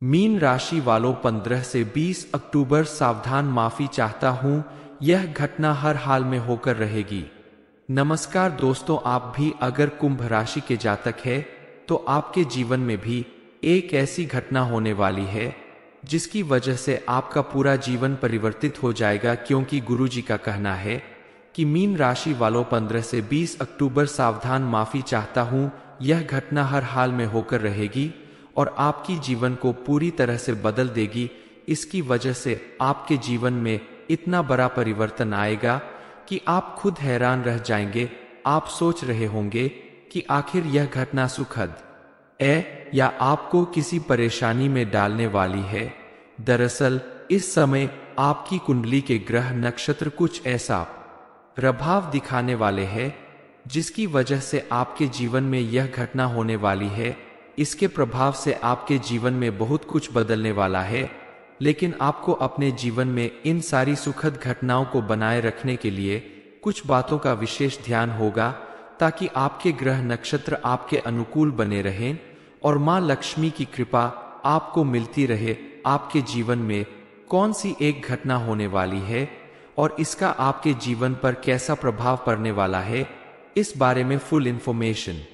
Mean राशि वालों 15 से 20 अक्टूबर सावधान, माफी चाहता हूं, यह घटना हर हाल में होकर रहेगी। नमस्कार दोस्तों, आप भी अगर कुंभ राशि के जातक है तो आपके जीवन में भी एक ऐसी घटना होने वाली है जिसकी वजह से आपका पूरा जीवन परिवर्तित हो जाएगा, क्योंकि गुरुजी का कहना है कि मीन राशि वालों 15 से 20 अक्टूबर सावधान, माफी चाहता हूं, यह घटना हर हाल में होकर रहेगी और आपकी जीवन को पूरी तरह से बदल देगी। इसकी वजह से आपके जीवन में इतना बड़ा परिवर्तन आएगा कि आप खुद हैरान रह जाएंगे। आप सोच रहे होंगे कि आखिर यह घटना सुखद या आपको किसी परेशानी में डालने वाली है। दरअसल इस समय आपकी कुंडली के ग्रह नक्षत्र कुछ ऐसा प्रभाव दिखाने वाले हैं जिसकी वजह से आपके जीवन में यह घटना होने वाली है। इसके प्रभाव से आपके जीवन में बहुत कुछ बदलने वाला है, लेकिन आपको अपने जीवन में इन सारी सुखद घटनाओं को बनाए रखने के लिए कुछ बातों का विशेष ध्यान होगा, ताकि आपके ग्रह नक्षत्र आपके अनुकूल बने रहें और मां लक्ष्मी की कृपा आपको मिलती रहे। आपके जीवन में कौन सी एक घटना होने वाली है और इसका आपके जीवन पर कैसा प्रभाव पड़ने वाला है, इस बारे में फुल इंफॉर्मेशन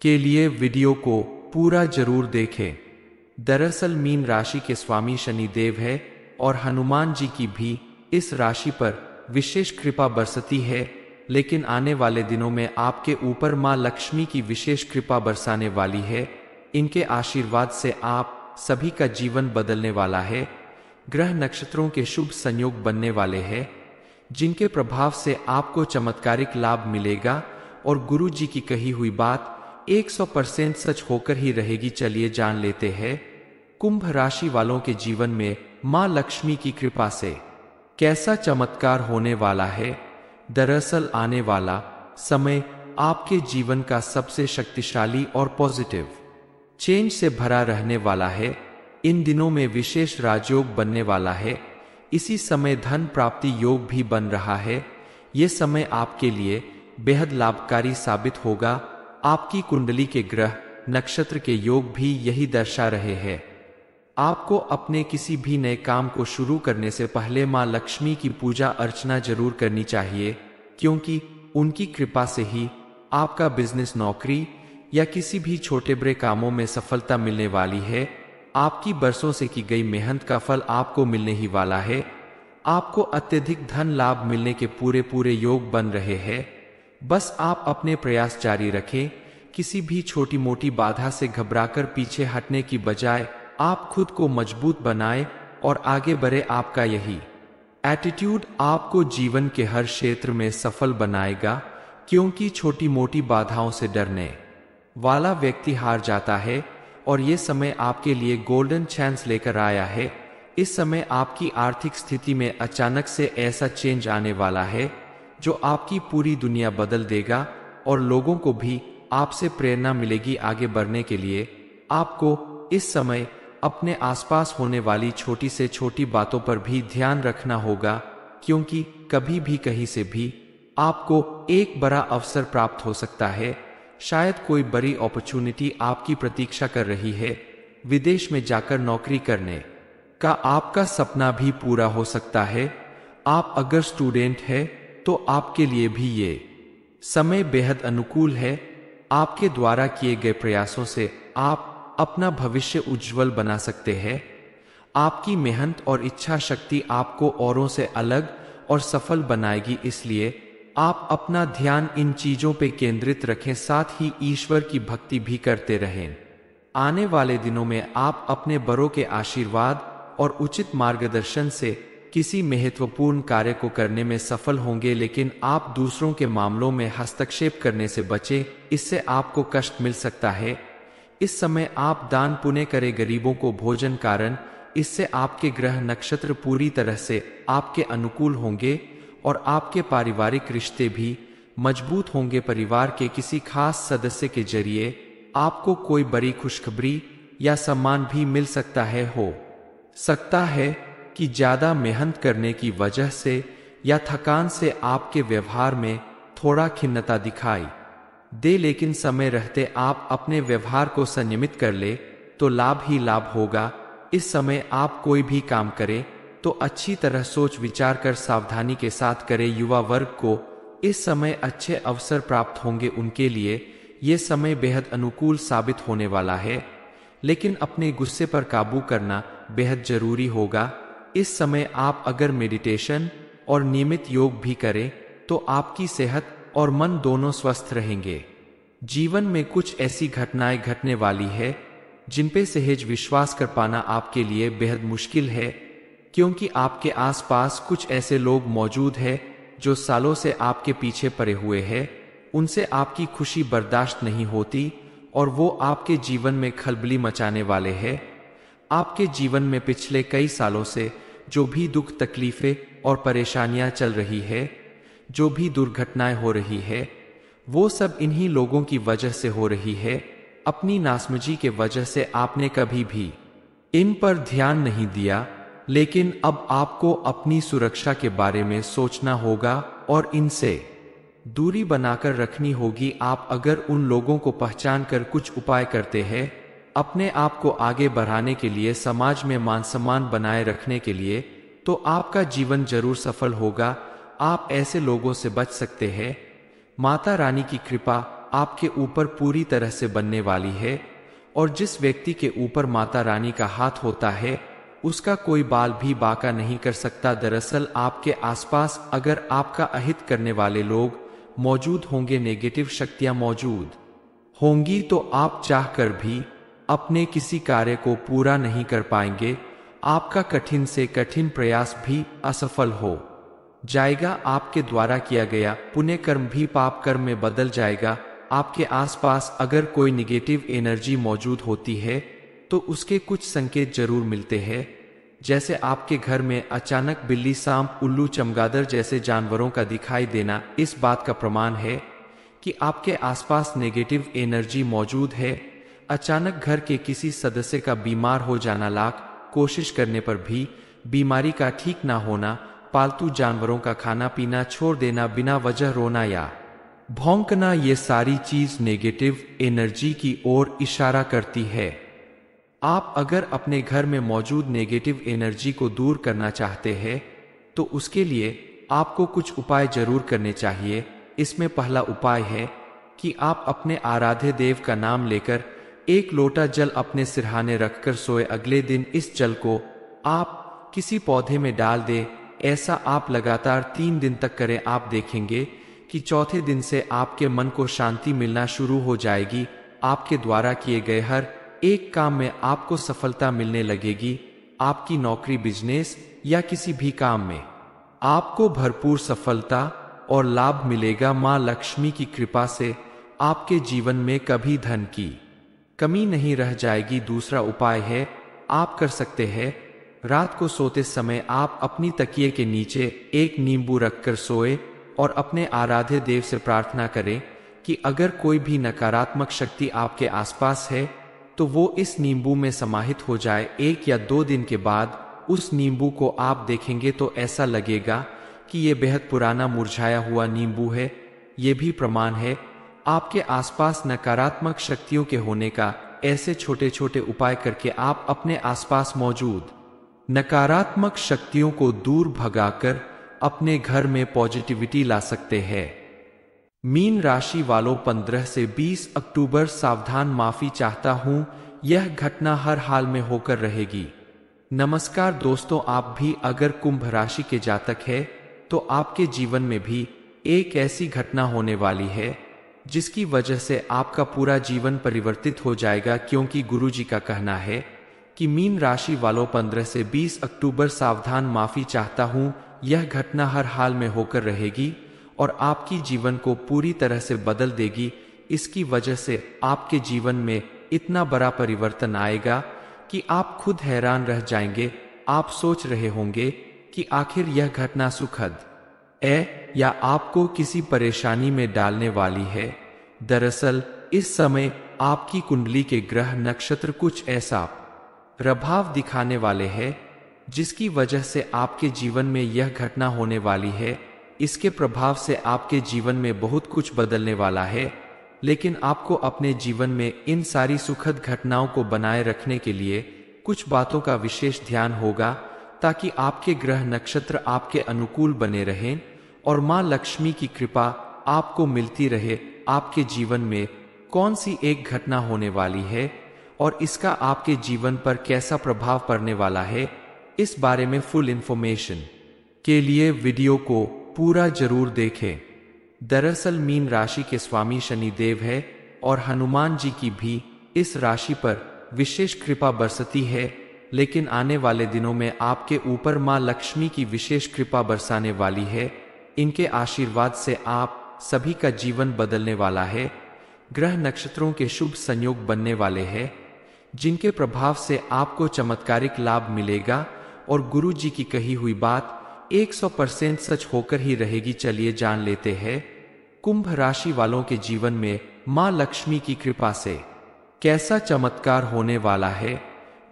के लिए वीडियो को पूरा जरूर देखें। दरअसल मीन राशि के स्वामी शनि देव है और हनुमान जी की भी इस राशि पर विशेष कृपा बरसती है, लेकिन आने वाले दिनों में आपके ऊपर मां लक्ष्मी की विशेष कृपा बरसाने वाली है। इनके आशीर्वाद से आप सभी का जीवन बदलने वाला है। ग्रह नक्षत्रों के शुभ संयोग बनने वाले हैं जिनके प्रभाव से आपको चमत्कारिक लाभ मिलेगा और गुरु जी की कही हुई बात 100% सच होकर ही रहेगी। चलिए जान लेते हैं कुंभ राशि वालों के जीवन में मां लक्ष्मी की कृपा से कैसा चमत्कार होने वाला है। दरअसल आने वाला समय आपके जीवन का सबसे शक्तिशाली और पॉजिटिव चेंज से भरा रहने वाला है। इन दिनों में विशेष राजयोग बनने वाला है। इसी समय धन प्राप्ति योग भी बन रहा है। ये समय आपके लिए बेहद लाभकारी साबित होगा। आपकी कुंडली के ग्रह नक्षत्र के योग भी यही दर्शा रहे हैं। आपको अपने किसी भी नए काम को शुरू करने से पहले मां लक्ष्मी की पूजा अर्चना जरूर करनी चाहिए, क्योंकि उनकी कृपा से ही आपका बिजनेस, नौकरी या किसी भी छोटे बड़े कामों में सफलता मिलने वाली है। आपकी बरसों से की गई मेहनत का फल आपको मिलने ही वाला है। आपको अत्यधिक धन लाभ मिलने के पूरे योग बन रहे हैं। बस आप अपने प्रयास जारी रखें। किसी भी छोटी मोटी बाधा से घबराकर पीछे हटने की बजाय आप खुद को मजबूत बनाएं और आगे बढ़े। आपका यही एटीट्यूड आपको जीवन के हर क्षेत्र में सफल बनाएगा, क्योंकि छोटी मोटी बाधाओं से डरने वाला व्यक्ति हार जाता है और ये समय आपके लिए गोल्डन चांस लेकर आया है। इस समय आपकी आर्थिक स्थिति में अचानक से ऐसा चेंज आने वाला है जो आपकी पूरी दुनिया बदल देगा और लोगों को भी आपसे प्रेरणा मिलेगी आगे बढ़ने के लिए। आपको इस समय अपने आसपास होने वाली छोटी से छोटी बातों पर भी ध्यान रखना होगा, क्योंकि कभी भी कहीं से भी आपको एक बड़ा अवसर प्राप्त हो सकता है। शायद कोई बड़ी अपॉर्चुनिटी आपकी प्रतीक्षा कर रही है। विदेश में जाकर नौकरी करने का आपका सपना भी पूरा हो सकता है। आप अगर स्टूडेंट है तो आपके लिए भी ये समय बेहद अनुकूल है। आपके द्वारा किए गए प्रयासों से आप अपना भविष्य उज्जवल बना सकते हैं। आपकी मेहनत और इच्छा शक्ति आपको औरों से अलग और सफल बनाएगी, इसलिए आप अपना ध्यान इन चीजों पे केंद्रित रखें, साथ ही ईश्वर की भक्ति भी करते रहें। आने वाले दिनों में आप अपने बड़ों के आशीर्वाद और उचित मार्गदर्शन से किसी महत्वपूर्ण कार्य को करने में सफल होंगे, लेकिन आप दूसरों के मामलों में हस्तक्षेप करने से बचें, इससे आपको कष्ट मिल सकता है। इस समय आप दान पुण्य करें, गरीबों को भोजन, कारण इससे आपके ग्रह नक्षत्र पूरी तरह से आपके अनुकूल होंगे और आपके पारिवारिक रिश्ते भी मजबूत होंगे। परिवार के किसी खास सदस्य के जरिए आपको कोई बड़ी खुशखबरी या सम्मान भी मिल सकता है। हो सकता है कि ज्यादा मेहनत करने की वजह से या थकान से आपके व्यवहार में थोड़ा खिन्नता दिखाई दे, लेकिन समय रहते आप अपने व्यवहार को संयमित कर ले तो लाभ ही लाभ होगा। इस समय आप कोई भी काम करें तो अच्छी तरह सोच विचार कर सावधानी के साथ करें। युवा वर्ग को इस समय अच्छे अवसर प्राप्त होंगे, उनके लिए ये समय बेहद अनुकूल साबित होने वाला है, लेकिन अपने गुस्से पर काबू करना बेहद जरूरी होगा। इस समय आप अगर मेडिटेशन और नियमित योग भी करें तो आपकी सेहत और मन दोनों स्वस्थ रहेंगे। जीवन में कुछ ऐसी घटनाएं घटने वाली है जिन पे सहज विश्वास कर पाना आपके लिए बेहद मुश्किल है, क्योंकि आपके आसपास कुछ ऐसे लोग मौजूद हैं जो सालों से आपके पीछे पड़े हुए हैं। उनसे आपकी खुशी बर्दाश्त नहीं होती और वो आपके जीवन में खलबली मचाने वाले हैं। आपके जीवन में पिछले कई सालों से जो भी दुख तकलीफें और परेशानियां चल रही है, जो भी दुर्घटनाएं हो रही है, वो सब इन्हीं लोगों की वजह से हो रही है। अपनी नासमझी के वजह से आपने कभी भी इन पर ध्यान नहीं दिया, लेकिन अब आपको अपनी सुरक्षा के बारे में सोचना होगा और इनसे दूरी बनाकर रखनी होगी। आप अगर उन लोगों को पहचान कर कुछ उपाय करते हैं अपने आप को आगे बढ़ाने के लिए, समाज में मान सम्मान बनाए रखने के लिए, तो आपका जीवन जरूर सफल होगा। आप ऐसे लोगों से बच सकते हैं। माता रानी की कृपा आपके ऊपर पूरी तरह से बनने वाली है और जिस व्यक्ति के ऊपर माता रानी का हाथ होता है उसका कोई बाल भी बांका नहीं कर सकता। दरअसल आपके आसपास अगर आपका अहित करने वाले लोग मौजूद होंगे, नेगेटिव शक्तियां मौजूद होंगी, तो आप चाहकर भी अपने किसी कार्य को पूरा नहीं कर पाएंगे। आपका कठिन से कठिन प्रयास भी असफल हो जाएगा। आपके द्वारा किया गया पुण्य कर्म भी पाप कर्म में बदल जाएगा। आपके आसपास अगर कोई निगेटिव एनर्जी मौजूद होती है तो उसके कुछ संकेत जरूर मिलते हैं, जैसे आपके घर में अचानक बिल्ली, सांप, उल्लू, चमगादड़ जैसे जानवरों का दिखाई देना इस बात का प्रमाण है कि आपके आसपास नेगेटिव एनर्जी मौजूद है। अचानक घर के किसी सदस्य का बीमार हो जाना, लाख कोशिश करने पर भी बीमारी का ठीक ना होना, पालतू जानवरों का खाना पीना छोड़ देना, बिना वजह रोना या भौंकना, ये सारी चीज नेगेटिव एनर्जी की ओर इशारा करती है। आप अगर अपने घर में मौजूद नेगेटिव एनर्जी को दूर करना चाहते हैं तो उसके लिए आपको कुछ उपाय जरूर करने चाहिए। इसमें पहला उपाय है कि आप अपने आराध्य देव का नाम लेकर एक लोटा जल अपने सिरहाने रखकर सोए। अगले दिन इस जल को आप किसी पौधे में डाल दें। ऐसा आप लगातार 3 दिन तक करें। आप देखेंगे कि चौथे दिन से आपके मन को शांति मिलना शुरू हो जाएगी। आपके द्वारा किए गए हर एक काम में आपको सफलता मिलने लगेगी। आपकी नौकरी, बिजनेस या किसी भी काम में आपको भरपूर सफलता और लाभ मिलेगा। मां लक्ष्मी की कृपा से आपके जीवन में कभी धन की कमी नहीं रह जाएगी। दूसरा उपाय है, आप कर सकते हैं रात को सोते समय आप अपनी तकिए के नीचे एक नींबू रखकर सोए और अपने आराध्य देव से प्रार्थना करें कि अगर कोई भी नकारात्मक शक्ति आपके आसपास है तो वो इस नींबू में समाहित हो जाए। 1 या 2 दिन के बाद उस नींबू को आप देखेंगे तो ऐसा लगेगा कि ये बेहद पुराना मुरझाया हुआ नींबू है। ये भी प्रमाण है आपके आसपास नकारात्मक शक्तियों के होने का। ऐसे छोटे छोटे उपाय करके आप अपने आसपास मौजूद नकारात्मक शक्तियों को दूर भगाकर अपने घर में पॉजिटिविटी ला सकते हैं। मीन राशि वालों 15 से 20 अक्टूबर सावधान, माफी चाहता हूं, यह घटना हर हाल में होकर रहेगी। नमस्कार दोस्तों, आप भी अगर कुंभ राशि के जातक है तो आपके जीवन में भी एक ऐसी घटना होने वाली है जिसकी वजह से आपका पूरा जीवन परिवर्तित हो जाएगा, क्योंकि गुरुजी का कहना है कि मीन राशि वालों 15 से 20 अक्टूबर सावधान, माफी चाहता हूं, यह घटना हर हाल में होकर रहेगी और आपकी जीवन को पूरी तरह से बदल देगी। इसकी वजह से आपके जीवन में इतना बड़ा परिवर्तन आएगा कि आप खुद हैरान रह जाएंगे। आप सोच रहे होंगे कि आखिर यह घटना सुखद है या आपको किसी परेशानी में डालने वाली है। दरअसल इस समय आपकी कुंडली के ग्रह नक्षत्र कुछ ऐसा प्रभाव दिखाने वाले हैं जिसकी वजह से आपके जीवन में यह घटना होने वाली है। इसके प्रभाव से आपके जीवन में बहुत कुछ बदलने वाला है, लेकिन आपको अपने जीवन में इन सारी सुखद घटनाओं को बनाए रखने के लिए कुछ बातों का विशेष ध्यान होगा ताकि आपके ग्रह नक्षत्र आपके अनुकूल बने रहें और मां लक्ष्मी की कृपा आपको मिलती रहे। आपके जीवन में कौन सी एक घटना होने वाली है और इसका आपके जीवन पर कैसा प्रभाव पड़ने वाला है, इस बारे में फुल इंफॉर्मेशन के लिए वीडियो को पूरा जरूर देखें। दरअसल मीन राशि के स्वामी शनिदेव है और हनुमान जी की भी इस राशि पर विशेष कृपा बरसती है, लेकिन आने वाले दिनों में आपके ऊपर मां लक्ष्मी की विशेष कृपा बरसाने वाली है। इनके आशीर्वाद से आप सभी का जीवन बदलने वाला है। ग्रह नक्षत्रों के शुभ संयोग बनने वाले हैं, जिनके प्रभाव से आपको चमत्कारिक लाभ मिलेगा और गुरु जी की कही हुई बात 100% सच होकर ही रहेगी। चलिए जान लेते हैं कुंभ राशि वालों के जीवन में मां लक्ष्मी की कृपा से कैसा चमत्कार होने वाला है।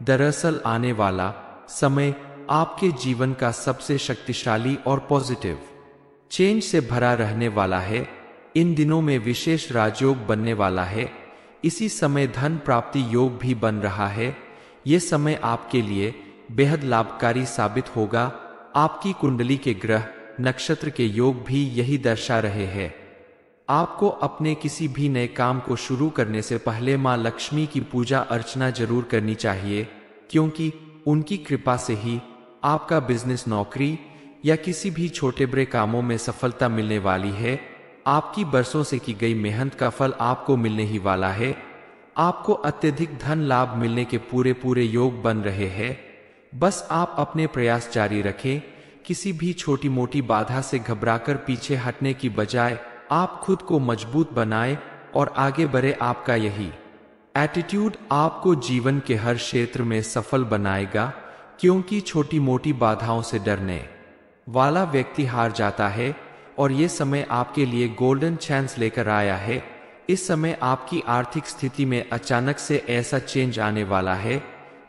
दरअसल आने वाला समय आपके जीवन का सबसे शक्तिशाली और पॉजिटिव चेंज से भरा रहने वाला है। इन दिनों में विशेष राजयोग बनने वाला है। इसी समय धन प्राप्ति योग भी बन रहा है। ये समय आपके लिए बेहद लाभकारी साबित होगा। आपकी कुंडली के ग्रह नक्षत्र के योग भी यही दर्शा रहे हैं। आपको अपने किसी भी नए काम को शुरू करने से पहले मां लक्ष्मी की पूजा अर्चना जरूर करनी चाहिए, क्योंकि उनकी कृपा से ही आपका बिजनेस, नौकरी या किसी भी छोटे बड़े कामों में सफलता मिलने वाली है। आपकी बरसों से की गई मेहनत का फल आपको मिलने ही वाला है। आपको अत्यधिक धन लाभ मिलने के पूरे योग बन रहे हैं। बस आप अपने प्रयास जारी रखें। किसी भी छोटी मोटी बाधा से घबराकर पीछे हटने की बजाय आप खुद को मजबूत बनाएं और आगे बढ़े। आपका यही एटीट्यूड आपको जीवन के हर क्षेत्र में सफल बनाएगा, क्योंकि छोटी मोटी बाधाओं से डरने वाला व्यक्ति हार जाता है और ये समय आपके लिए गोल्डन चांस लेकर आया है। इस समय आपकी आर्थिक स्थिति में अचानक से ऐसा चेंज आने वाला है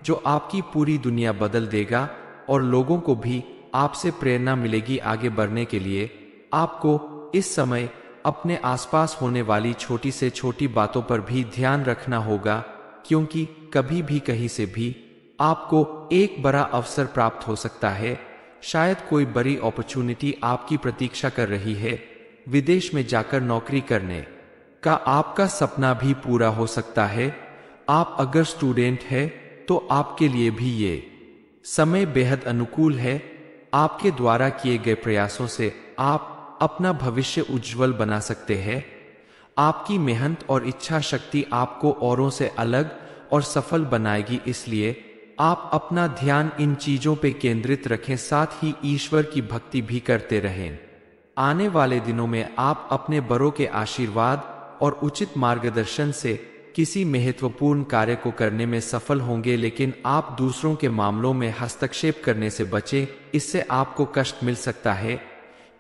जो आपकी पूरी दुनिया बदल देगा और लोगों को भी आपसे प्रेरणा मिलेगी आगे बढ़ने के लिए। आपको इस समय अपने आसपास होने वाली छोटी से छोटी बातों पर भी ध्यान रखना होगा, क्योंकि कभी भी कहीं से भी आपको एक बड़ा अवसर प्राप्त हो सकता है। शायद कोई बड़ी अपॉर्चुनिटी आपकी प्रतीक्षा कर रही है। विदेश में जाकर नौकरी करने का आपका सपना भी पूरा हो सकता है। आप अगर स्टूडेंट हैं तो आपके लिए भी ये समय बेहद अनुकूल है। आपके द्वारा किए गए प्रयासों से आप अपना भविष्य उज्जवल बना सकते हैं। आपकी मेहनत और इच्छा शक्ति आपको औरों से अलग और सफल बनाएगी, इसलिए आप अपना ध्यान इन चीजों पे केंद्रित रखें, साथ ही ईश्वर की भक्ति भी करते रहें। आने वाले दिनों में आप अपने बड़ों के आशीर्वाद और उचित मार्गदर्शन से किसी महत्वपूर्ण कार्य को करने में सफल होंगे, लेकिन आप दूसरों के मामलों में हस्तक्षेप करने से बचें, इससे आपको कष्ट मिल सकता है।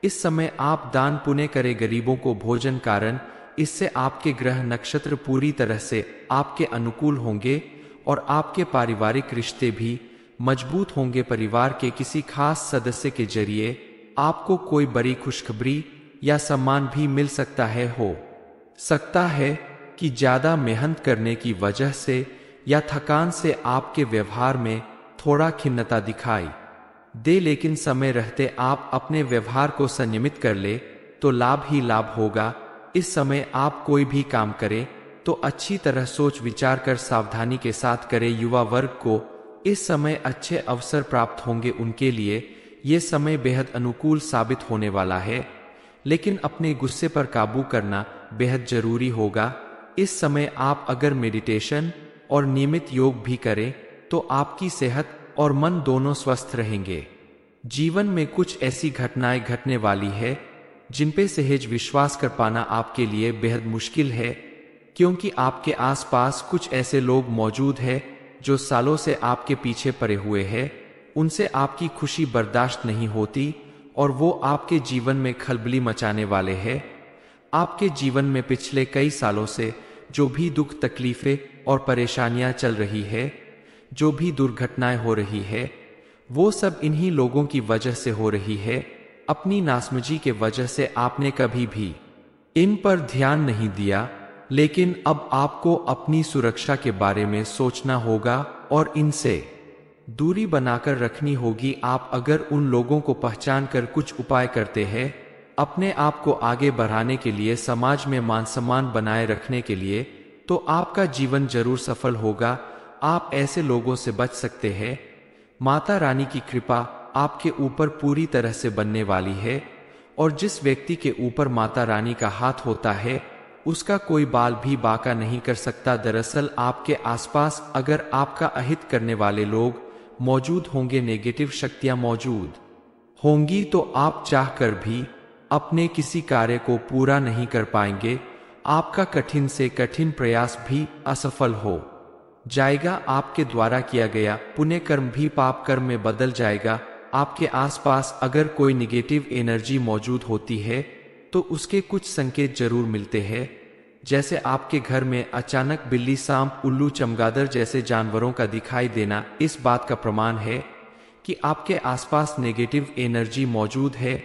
इस समय आप दान पुण्य करें, गरीबों को भोजन, कारण इससे आपके ग्रह नक्षत्र पूरी तरह से आपके अनुकूल होंगे और आपके पारिवारिक रिश्ते भी मजबूत होंगे। परिवार के किसी खास सदस्य के जरिए आपको कोई बड़ी खुशखबरी या सम्मान भी मिल सकता है। हो सकता है कि ज्यादा मेहनत करने की वजह से या थकान से आपके व्यवहार में थोड़ा खिन्नता दिखाई दे, लेकिन समय रहते आप अपने व्यवहार को संयमित कर ले तो लाभ ही लाभ होगा। इस समय आप कोई भी काम करें तो अच्छी तरह सोच विचार कर सावधानी के साथ करें। युवा वर्ग को इस समय अच्छे अवसर प्राप्त होंगे, उनके लिए ये समय बेहद अनुकूल साबित होने वाला है, लेकिन अपने गुस्से पर काबू करना बेहद जरूरी होगा। इस समय आप अगर मेडिटेशन और नियमित योग भी करें तो आपकी सेहत और मन दोनों स्वस्थ रहेंगे। जीवन में कुछ ऐसी घटनाएं घटने वाली है जिन पे सहज विश्वास कर पाना आपके लिए बेहद मुश्किल है, क्योंकि आपके आसपास कुछ ऐसे लोग मौजूद हैं जो सालों से आपके पीछे पड़े हुए हैं। उनसे आपकी खुशी बर्दाश्त नहीं होती और वो आपके जीवन में खलबली मचाने वाले हैं। आपके जीवन में पिछले कई सालों से जो भी दुख, तकलीफें और परेशानियां चल रही है, जो भी दुर्घटनाएं हो रही है, वो सब इन्हीं लोगों की वजह से हो रही है। अपनी नासमझी के वजह से आपने कभी भी इन पर ध्यान नहीं दिया, लेकिन अब आपको अपनी सुरक्षा के बारे में सोचना होगा और इनसे दूरी बनाकर रखनी होगी। आप अगर उन लोगों को पहचान कर कुछ उपाय करते हैं अपने आप को आगे बढ़ाने के लिए, समाज में मान सम्मान बनाए रखने के लिए, तो आपका जीवन जरूर सफल होगा। आप ऐसे लोगों से बच सकते हैं। माता रानी की कृपा आपके ऊपर पूरी तरह से बनने वाली है और जिस व्यक्ति के ऊपर माता रानी का हाथ होता है उसका कोई बाल भी बांका नहीं कर सकता। दरअसल आपके आसपास अगर आपका अहित करने वाले लोग मौजूद होंगे, नेगेटिव शक्तियां मौजूद होंगी, तो आप चाहकर भी अपने किसी कार्य को पूरा नहीं कर पाएंगे। आपका कठिन से कठिन प्रयास भी असफल हो जाएगा। आपके द्वारा किया गया पुण्य कर्म भी पाप कर्म में बदल जाएगा। आपके आसपास अगर कोई निगेटिव एनर्जी मौजूद होती है तो उसके कुछ संकेत जरूर मिलते हैं, जैसे आपके घर में अचानक बिल्ली, सांप, उल्लू, चमगादड़ जैसे जानवरों का दिखाई देना इस बात का प्रमाण है कि आपके आसपास नेगेटिव एनर्जी मौजूद है।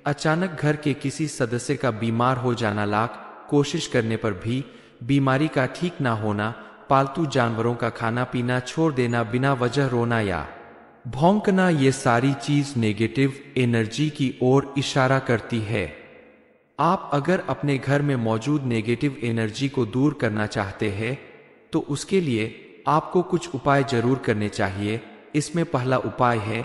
अचानक घर के किसी सदस्य का बीमार हो जाना, लाख कोशिश करने पर भी बीमारी का ठीक ना होना, पालतू जानवरों का खाना पीना छोड़ देना, बिना वजह रोना या भौंकना, ये सारी चीज नेगेटिव एनर्जी की ओर इशारा करती है। आप अगर अपने घर में मौजूद नेगेटिव एनर्जी को दूर करना चाहते हैं तो उसके लिए आपको कुछ उपाय जरूर करने चाहिए। इसमें पहला उपाय है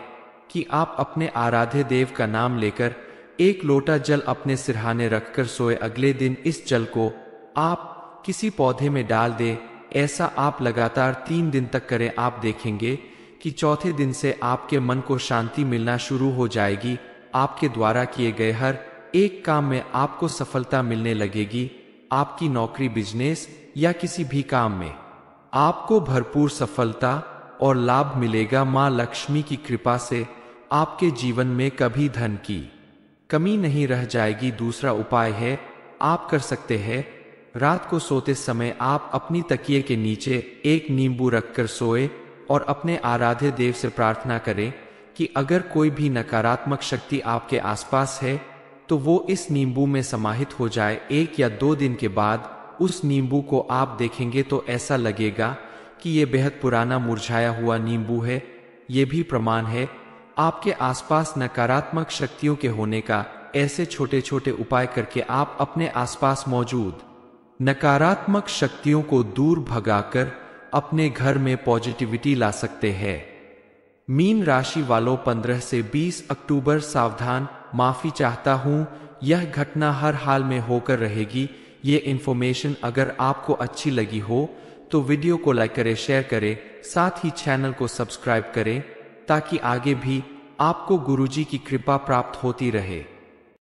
कि आप अपने आराध्य देव का नाम लेकर एक लोटा जल अपने सिरहाने रखकर सोए। अगले दिन इस जल को आप किसी पौधे में डाल दें। ऐसा आप लगातार 3 दिन तक करें। आप देखेंगे कि चौथे दिन से आपके मन को शांति मिलना शुरू हो जाएगी। आपके द्वारा किए गए हर एक काम में आपको सफलता मिलने लगेगी। आपकी नौकरी, बिजनेस या किसी भी काम में आपको भरपूर सफलता और लाभ मिलेगा। मां लक्ष्मी की कृपा से आपके जीवन में कभी धन की कमी नहीं रह जाएगी। दूसरा उपाय है, आप कर सकते हैं रात को सोते समय आप अपनी तकिए के नीचे एक नींबू रखकर सोए और अपने आराध्य देव से प्रार्थना करें कि अगर कोई भी नकारात्मक शक्ति आपके आसपास है तो वो इस नींबू में समाहित हो जाए। 1 या 2 दिन के बाद उस नींबू को आप देखेंगे तो ऐसा लगेगा कि ये बेहद पुराना मुरझाया हुआ नींबू है। ये भी प्रमाण है आपके आसपास नकारात्मक शक्तियों के होने का। ऐसे छोटे छोटे उपाय करके आप अपने आसपास मौजूद नकारात्मक शक्तियों को दूर भगाकर अपने घर में पॉजिटिविटी ला सकते हैं। मीन राशि वालों, 15 से 20 अक्टूबर सावधान। माफी चाहता हूं, यह घटना हर हाल में होकर रहेगी। ये इन्फॉर्मेशन अगर आपको अच्छी लगी हो तो वीडियो को लाइक करें, शेयर करें, साथ ही चैनल को सब्सक्राइब करें ताकि आगे भी आपको गुरुजी की कृपा प्राप्त होती रहे।